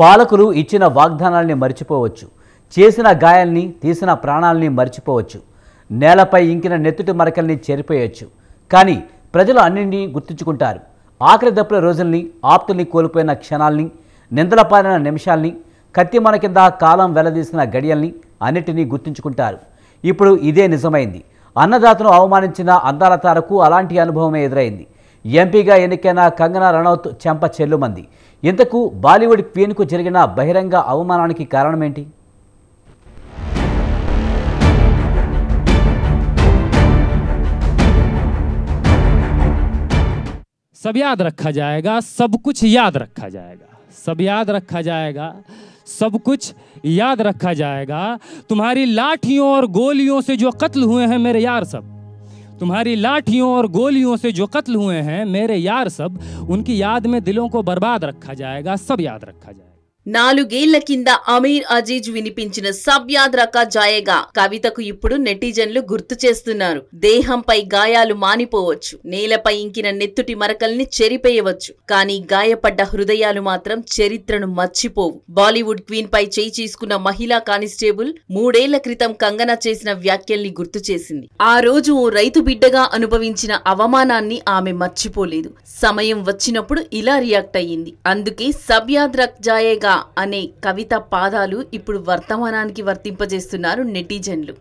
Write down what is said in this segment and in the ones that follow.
పాలకులు ఇచ్చిన వాగ్దానాల్ని మర్చిపోవచ్చు, చేసిన గాయాల్ని, తీసిన ప్రాణాల్ని మర్చిపోవచ్చు, నేలపై ఇంకిన నెత్తుటి మరకల్ని చెరిపేయచ్చు. కానీ ప్రజలు అన్నింటినీ గుర్తుంచుకుంటారు. ఆఖరి దప్పుల రోజుల్ని, ఆప్తుల్ని కోల్పోయిన క్షణాల్ని, నిందల పారిన నిమిషాల్ని, కత్తి మన కింద కాలం వెలదీసిన గడియల్ని అన్నిటినీ గుర్తుంచుకుంటారు. ఇప్పుడు ఇదే నిజమైంది. అన్నదాతను అవమానించిన అందాల తారకు అలాంటి అనుభవమే ఎదురైంది. ఎంపీగా ఎన్నికైన కంగనా రనౌత్ చెంప చెల్లుమంది. ఇంతకు బాలీవుడ్ క్వీన్కు జరిగిన బహిరంగ అవమానానికి కారణమేంటి? सब याद रखा जाएगा, सब कुछ याद रखा जाएगा, सब याद रखा जाएगा, सब कुछ याद रखा जाएगा। तुम्हारी लाठियों और गोलियों से जो कत्ल हुए हैं मेरे यार सब, तुम्हारी लाठियों और गोलियों से जो कत्ल हुए हैं मेरे यार सब, उनकी याद में दिलों को बर्बाद रखा जाएगा, सब याद रखा जाएगा। 4 ఏళ్ల కింద అమీర్ అజీజ్ వినిపించిన సబ్ యాద్ రఖా జాయేగా కవితకు ఇప్పుడు నెటిజన్లు గుర్తు చేస్తున్నారు. దేహంపై గాయాలు మానిపోవచ్చు, నేలపై ఇంకిన నెత్తుటి మరకల్ని చెరిపేయవచ్చు, కానీ గాయపడ్డ హృదయాలు మాత్రం చరిత్రను మర్చిపోవు. బాలీవుడ్ క్వీన్ పై చేయి చేసుకున్న మహిళా కానిస్టేబుల్ 3 ఏళ్ల క్రితం కంగనా చేసిన వ్యాఖ్యల్ని గుర్తు చేసింది. ఆ రోజు ఓ రైతు బిడ్డగా అనుభవించిన అవమానాన్ని ఆమె మర్చిపోలేదు. సమయం వచ్చినప్పుడు ఇలా రియాక్ట్ అయ్యింది. అందుకే సబ్ యాద్ రఖ్ జాయేగా అనే కవిత పాదాలు ఇప్పుడు వర్తమానానికి వర్తింపజేస్తున్నారు నెటిజన్లు.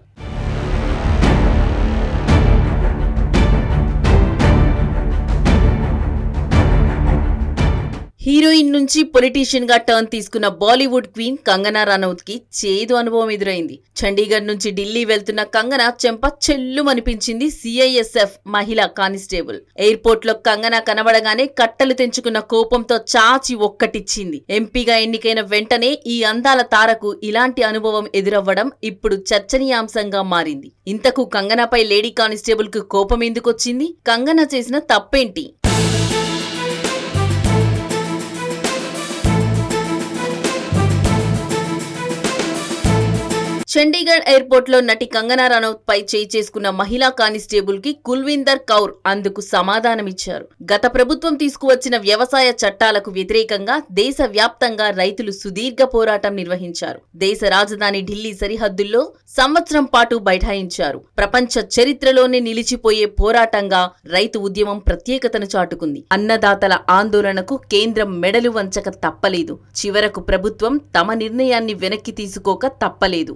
హీరోయిన్ నుంచి పొలిటీషియన్ గా టర్న్ తీసుకున్న బాలీవుడ్ క్వీన్ కంగనా రనౌత్ కి చేదు అనుభవం ఎదురైంది. చండీగఢ్ నుంచి ఢిల్లీ వెళ్తున్న కంగనా చెంప చెల్లుమనిపించింది సిఐఎస్ఎఫ్ మహిళా కానిస్టేబుల్. ఎయిర్పోర్ట్ లో కంగనా కనబడగానే కట్టలు తెంచుకున్న కోపంతో చాచి ఒక్కటిచ్చింది. ఎంపీగా ఎన్నికైన వెంటనే ఈ అందాల తారకు ఇలాంటి అనుభవం ఎదురవ్వడం ఇప్పుడు చర్చనీయాంశంగా మారింది. ఇంతకు కంగనాపై లేడీ కానిస్టేబుల్ కు కోపం ఎందుకొచ్చింది? కంగనా చేసిన తప్పేంటి? చండీగఢ్ ఎయిర్పోర్ట్ లో నటి కంగనా రనౌత్ పై చేయి చేసుకున్న మహిళా కానిస్టేబుల్ కి కుల్విందర్ కౌర్ అందుకు సమాధానమిచ్చారు. గత ప్రభుత్వం తీసుకువచ్చిన వ్యవసాయ చట్టాలకు వ్యతిరేకంగా దేశవ్యాప్తంగా రైతులు సుదీర్ఘ పోరాటం నిర్వహించారు. దేశ రాజధాని ఢిల్లీ సరిహద్దుల్లో సంవత్సరం పాటు బైఠాయించారు. ప్రపంచ చరిత్రలోనే నిలిచిపోయే పోరాటంగా రైతు ఉద్యమం ప్రత్యేకతను చాటుకుంది. అన్నదాతల ఆందోళనకు కేంద్రం మెడలు వంచక తప్పలేదు. చివరకు ప్రభుత్వం తమ నిర్ణయాన్ని వెనక్కి తీసుకోక తప్పలేదు.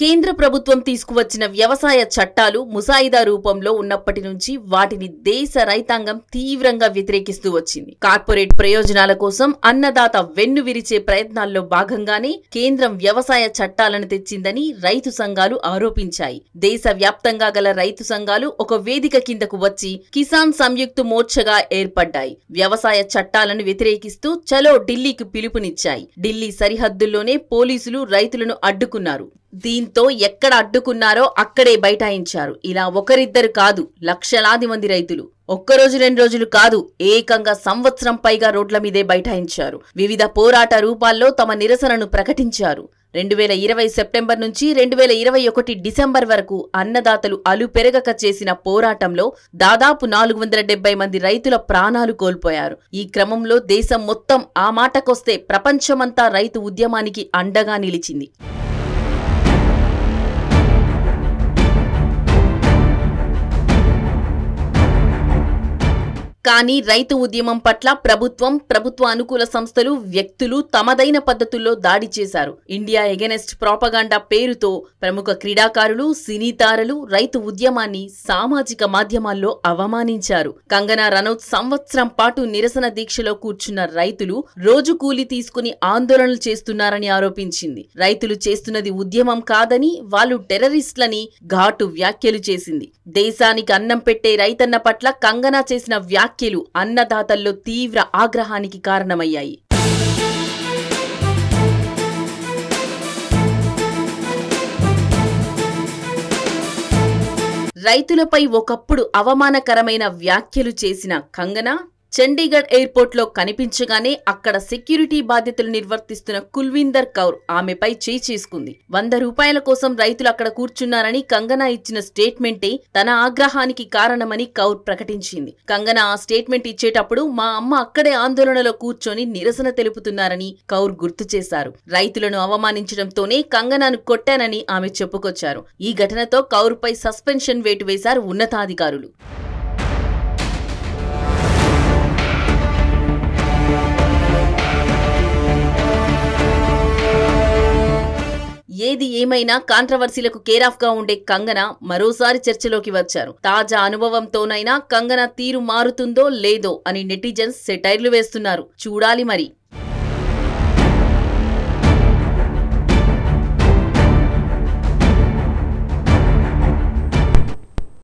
కేంద్ర ప్రభుత్వం తీసుకువచ్చిన వ్యవసాయ చట్టాలు ముసాయిదా రూపంలో ఉన్నప్పటి నుంచి వాటిని దేశ రైతాంగం తీవ్రంగా వ్యతిరేకిస్తూ వచ్చింది. కార్పొరేట్ ప్రయోజనాల కోసం అన్నదాత వెన్ను విరిచే ప్రయత్నాల్లో భాగంగానే కేంద్రం వ్యవసాయ చట్టాలను తెచ్చిందని రైతు సంఘాలు ఆరోపించాయి. దేశవ్యాప్తంగా గల రైతు సంఘాలు ఒక వేదిక కిందకు వచ్చి కిసాన్ సంయుక్త మోర్చగా ఏర్పడ్డాయి. వ్యవసాయ చట్టాలను వ్యతిరేకిస్తూ చలో ఢిల్లీకి పిలుపునిచ్చాయి. ఢిల్లీ సరిహద్దుల్లోనే పోలీసులు రైతులను అడ్డుకున్నారు. దీంతో ఎక్కడ అడ్డుకున్నారో అక్కడే బైఠాయించారు. ఇలా ఒకరిద్దరు కాదు, లక్షలాది మంది రైతులు ఒక్కరోజు 2 రోజులు కాదు, ఏకంగా సంవత్సరం పైగా రోడ్ల మీదే బైఠాయించారు. వివిధ పోరాట రూపాల్లో తమ నిరసనను ప్రకటించారు. 2020 సెప్టెంబర్ నుంచి 2021 డిసెంబర్ వరకు అన్నదాతలు అలుపెరగక చేసిన పోరాటంలో దాదాపు 470 మంది రైతుల ప్రాణాలు కోల్పోయారు. ఈ క్రమంలో దేశం మొత్తం ఆ మాటకొస్తే ప్రపంచమంతా రైతు ఉద్యమానికి అండగా నిలిచింది. కానీ రైతు ఉద్యమం పట్ల ప్రభుత్వ అనుకూల సంస్థలు, వ్యక్తులు తమదైన పద్ధతుల్లో దాడి చేశారు. ఇండియా ఎగెనెస్ట్ ప్రాపగాండా పేరుతో ప్రముఖ క్రీడాకారులు, సినీ తారలు రైతు ఉద్యమాన్ని సామాజిక మాధ్యమాల్లో అవమానించారు. కంగనా రనౌత్ సంవత్సరం పాటు నిరసన దీక్షలో కూర్చున్న రైతులు రోజు కూలి తీసుకుని ఆందోళనలు చేస్తున్నారని ఆరోపించింది. రైతులు చేస్తున్నది ఉద్యమం కాదని, వాళ్ళు టెర్రరిస్టులని ఘాటు వ్యాఖ్యలు చేసింది. దేశానికి అన్నం పెట్టే రైతన్న పట్ల కంగనా చేసిన వ్యాఖ్యలు అన్నదాతల్లో తీవ్ర ఆగ్రహానికి కారణమయ్యాయి. రైతులపై ఒకప్పుడు అవమానకరమైన వ్యాఖ్యలు చేసిన కంగనా చండీగఢ్ ఎయిర్పోర్ట్ లో కనిపించగానే అక్కడ సెక్యూరిటీ బాధ్యతలు నిర్వర్తిస్తున్న కుల్విందర్ కౌర్ ఆమెపై చేయి చేసుకుంది. 100 రూపాయల కోసం రైతులు అక్కడ కూర్చున్నారని కంగనా ఇచ్చిన స్టేట్మెంటే తన ఆగ్రహానికి కారణమని కౌర్ ప్రకటించింది. కంగనా ఆ స్టేట్మెంట్ ఇచ్చేటప్పుడు మా అమ్మ అక్కడే ఆందోళనలో కూర్చొని నిరసన తెలుపుతున్నారని కౌర్ గుర్తు చేశారు. రైతులను అవమానించడంతోనే కంగనాను కొట్టానని ఆమె చెప్పుకొచ్చారు. ఈ ఘటనతో కౌర్ పై సస్పెన్షన్ వేటు వేశారు ఉన్నతాధికారులు. ఏది ఏమైనా కాంట్రవర్సీలకు కేరాఫ్ గా ఉండే కంగనా మరోసారి చర్చలోకి వచ్చారు. తాజా అనుభవంతోనైనా కంగనా తీరు మారుతుందో లేదో అని నెటిజన్స్ సెటైర్లు వేస్తున్నారు. చూడాలి మరి.